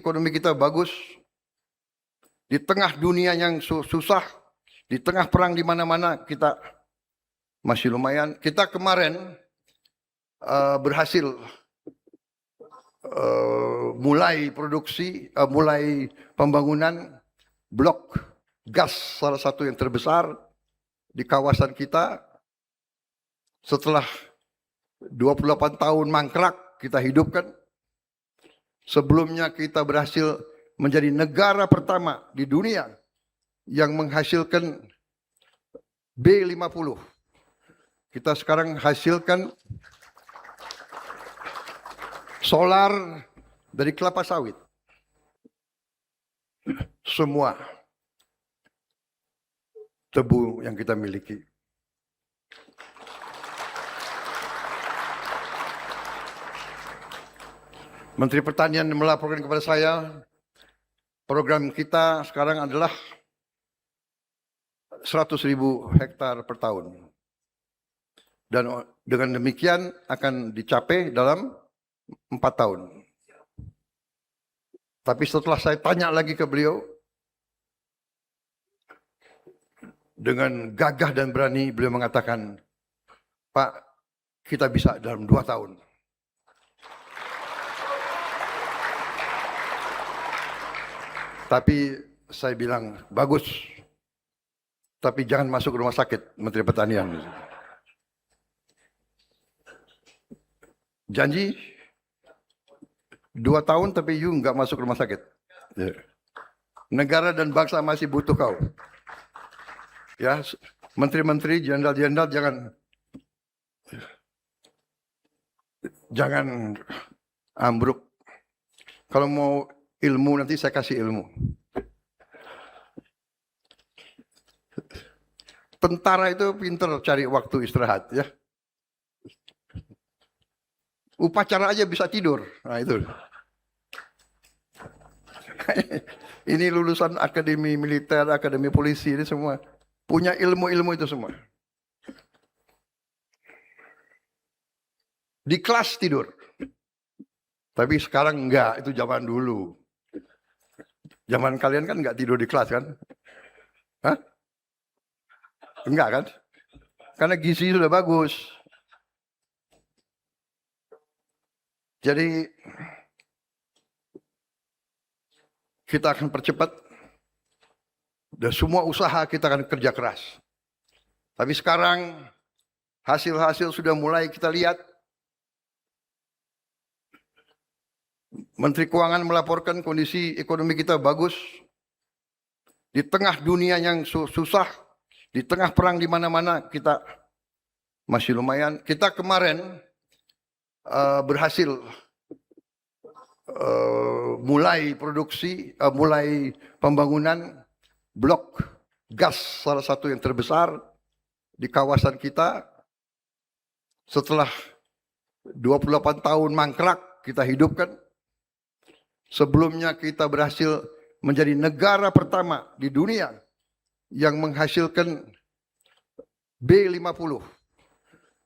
ekonomi kita bagus, di tengah dunia yang susah, di tengah perang di mana-mana kita masih lumayan. Kita kemarin berhasil mulai produksi, mulai pembangunan blok gas salah satu yang terbesar di kawasan kita. Setelah 28 tahun mangkrak kita hidupkan. Sebelumnya kita berhasil menjadi negara pertama di dunia yang menghasilkan B50. Kita sekarang hasilkan solar dari kelapa sawit. Semua tebu yang kita miliki. Menteri Pertanian melaporkan kepada saya, program kita sekarang adalah 100.000 hektar per tahun. Dan dengan demikian akan dicapai dalam 4 tahun. Tapi setelah saya tanya lagi ke beliau, dengan gagah dan berani beliau mengatakan, Pak, kita bisa dalam 2 tahun. Tapi saya bilang, bagus. Tapi jangan masuk rumah sakit, Menteri Pertanian. Janji 2 tahun tapi you nggak masuk rumah sakit. Negara dan bangsa masih butuh kau. Ya, menteri-menteri, jenderal-jenderal jangan ambruk. Kalau mau ilmu nanti saya kasih ilmu. Tentara itu pinter cari waktu istirahat ya. Upacara aja bisa tidur. Nah itu. Ini lulusan akademi militer, akademi polisi ini semua punya ilmu-ilmu itu semua. Di kelas tidur. Tapi sekarang enggak, itu zaman dulu. Zaman kalian kan enggak tidur di kelas kan? Hah? Enggak kan? Karena gizi sudah bagus. Jadi kita akan percepat dan semua usaha kita akan kerja keras. Tapi sekarang hasil-hasil sudah mulai kita lihat. Menteri Keuangan melaporkan kondisi ekonomi kita bagus. Di tengah dunia yang susah, di tengah perang di mana-mana kita masih lumayan. Kita kemarin berhasil mulai produksi, mulai pembangunan blok gas salah satu yang terbesar di kawasan kita. Setelah 28 tahun mangkrak kita hidupkan. Sebelumnya kita berhasil menjadi negara pertama di dunia yang menghasilkan B50.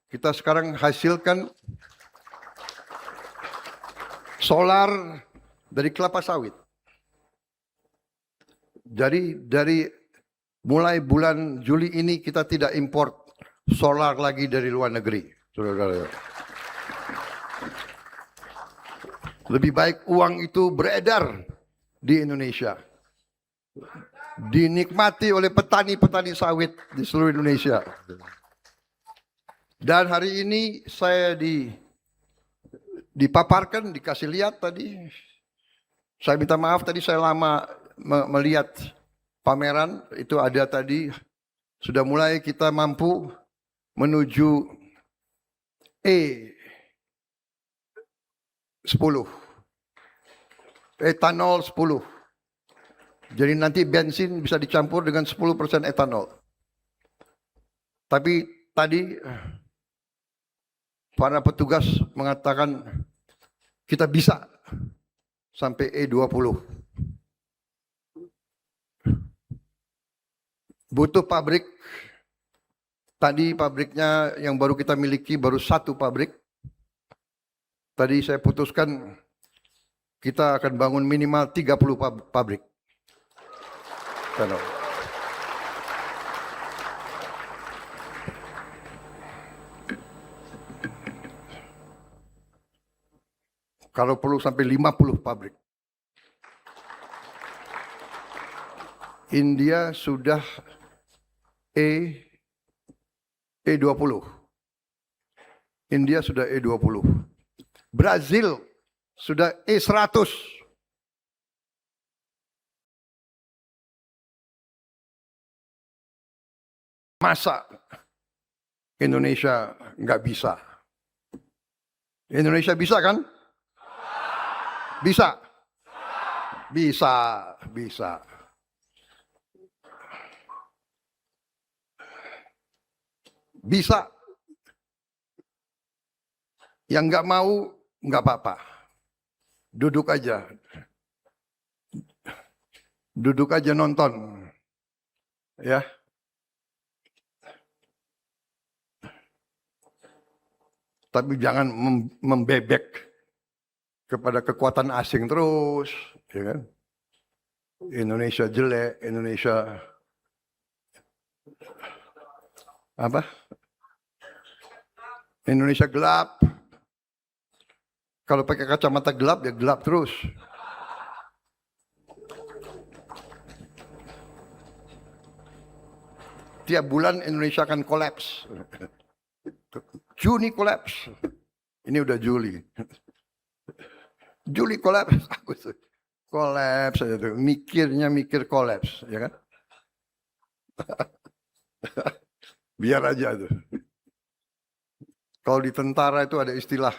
Kita sekarang hasilkan solar dari kelapa sawit. Jadi dari mulai bulan Juli ini kita tidak import solar lagi dari luar negeri. Saudara-saudara. Lebih baik uang itu beredar di Indonesia. Dinikmati oleh petani-petani sawit di seluruh Indonesia. Dan hari ini saya dipaparkan, dikasih lihat tadi. Saya minta maaf tadi saya lama melihat pameran. Itu ada tadi. Sudah mulai kita mampu menuju E10. Etanol 10. Jadi nanti bensin bisa dicampur dengan 10% etanol. Tapi tadi para petugas mengatakan kita bisa sampai E20. Butuh pabrik. Tadi pabriknya yang baru kita miliki baru 1 pabrik. Tadi saya putuskan kita akan bangun minimal 30 pabrik. Kalau perlu sampai 50 pabrik. India sudah E20. India sudah E20. Brazil sudah E100. Masa Indonesia nggak bisa? Indonesia bisa kan? Bisa. Bisa, bisa. Bisa. Yang nggak mau, nggak apa-apa. Duduk aja. Duduk aja nonton. Ya. Tapi jangan membebek kepada kekuatan asing terus, ya kan? Indonesia jelek, Indonesia apa? Indonesia gelap. Kalau pakai kacamata gelap, ya gelap terus. Tiap bulan Indonesia akan kolaps. Juni kolaps. Ini udah Juli. Juli kolaps. Kolaps aja tuh. Mikir kolaps, ya kan? Biar aja tuh. Kalau di tentara itu ada istilah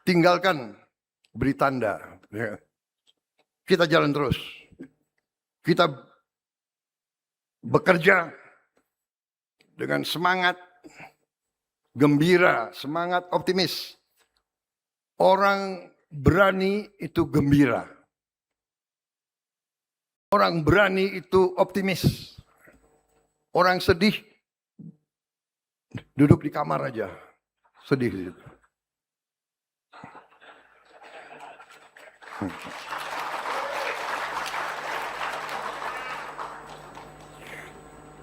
tinggalkan beri tanda. Ya. Kita jalan terus. Kita bekerja dengan semangat gembira, semangat optimis. Orang berani itu gembira. Orang berani itu optimis. Orang sedih duduk di kamar aja. Sedih.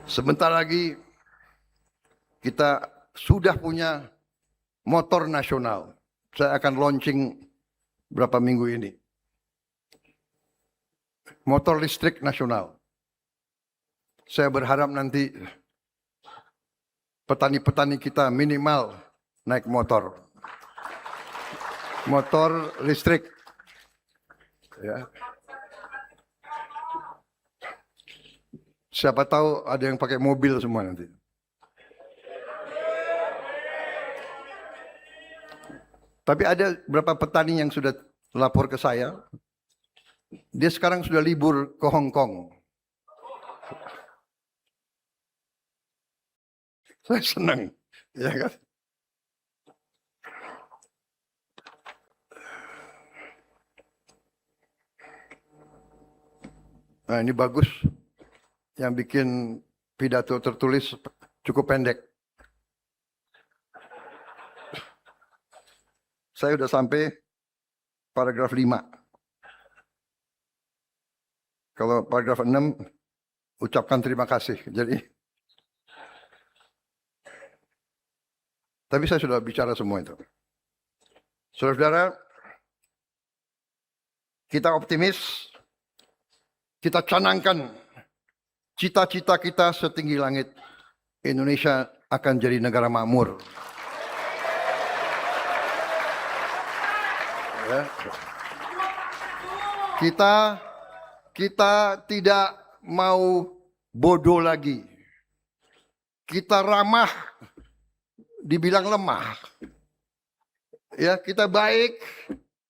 Sebentar lagi kita sudah punya motor nasional. Saya akan launching berapa minggu ini. Motor listrik nasional. Saya berharap nanti petani-petani kita minimal naik motor. Motor listrik. Ya. Siapa tahu ada yang pakai mobil semua nanti. Tapi ada beberapa petani yang sudah lapor ke saya. Dia sekarang sudah libur ke Hong Kong. Saya senang, ya kan? Nah, ini bagus. Yang bikin pidato tertulis cukup pendek. Saya sudah sampai paragraf 5. Kalau paragraf 6, ucapkan terima kasih. Tapi saya sudah bicara semua itu. Saudara-saudara, kita optimis, kita canangkan cita-cita kita setinggi langit. Indonesia akan jadi negara makmur. Ya. Kita tidak mau bodoh lagi. Kita ramah, dibilang lemah. Ya, kita baik,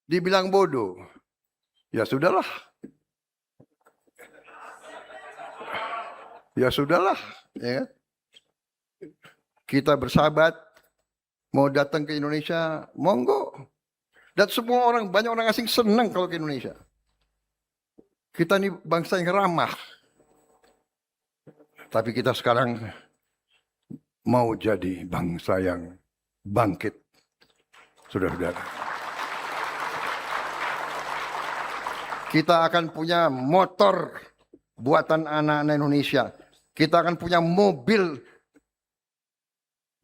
dibilang bodoh. Ya sudahlah. Ya sudahlah, ya. Kita bersahabat, mau datang ke Indonesia, monggo. Dan semua orang, banyak orang asing senang kalau ke Indonesia. Kita ini bangsa yang ramah. Tapi kita sekarang mau jadi bangsa yang bangkit. Saudara-saudara. Kita akan punya motor buatan anak-anak Indonesia. Kita akan punya mobil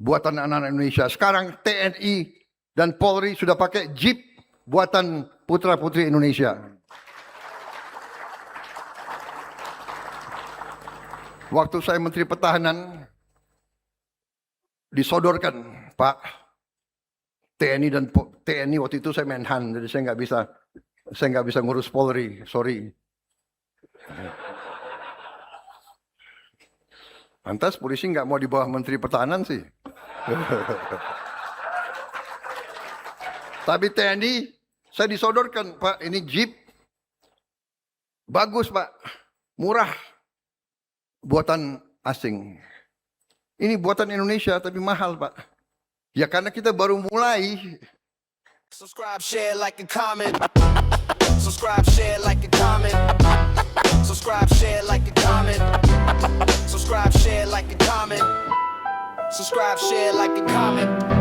buatan anak-anak Indonesia. Sekarang TNI dan Polri sudah pakai Jeep buatan putra-putri Indonesia. Waktu saya Menteri Pertahanan, disodorkan, Pak, TNI waktu itu saya Menhan, jadi saya nggak bisa ngurus Polri, sorry. Lantas polisi nggak mau di bawah Menteri Pertahanan sih. Tapi TNI saya disodorkan, Pak, ini Jeep bagus, Pak, murah, buatan asing. Ini buatan Indonesia tapi mahal, Pak. Ya karena kita baru mulai. Subscribe, share, like, and comment. Subscribe, share, like, and comment. Subscribe, share, like, and comment. Subscribe, share, like, and comment. Subscribe, share, like, and comment.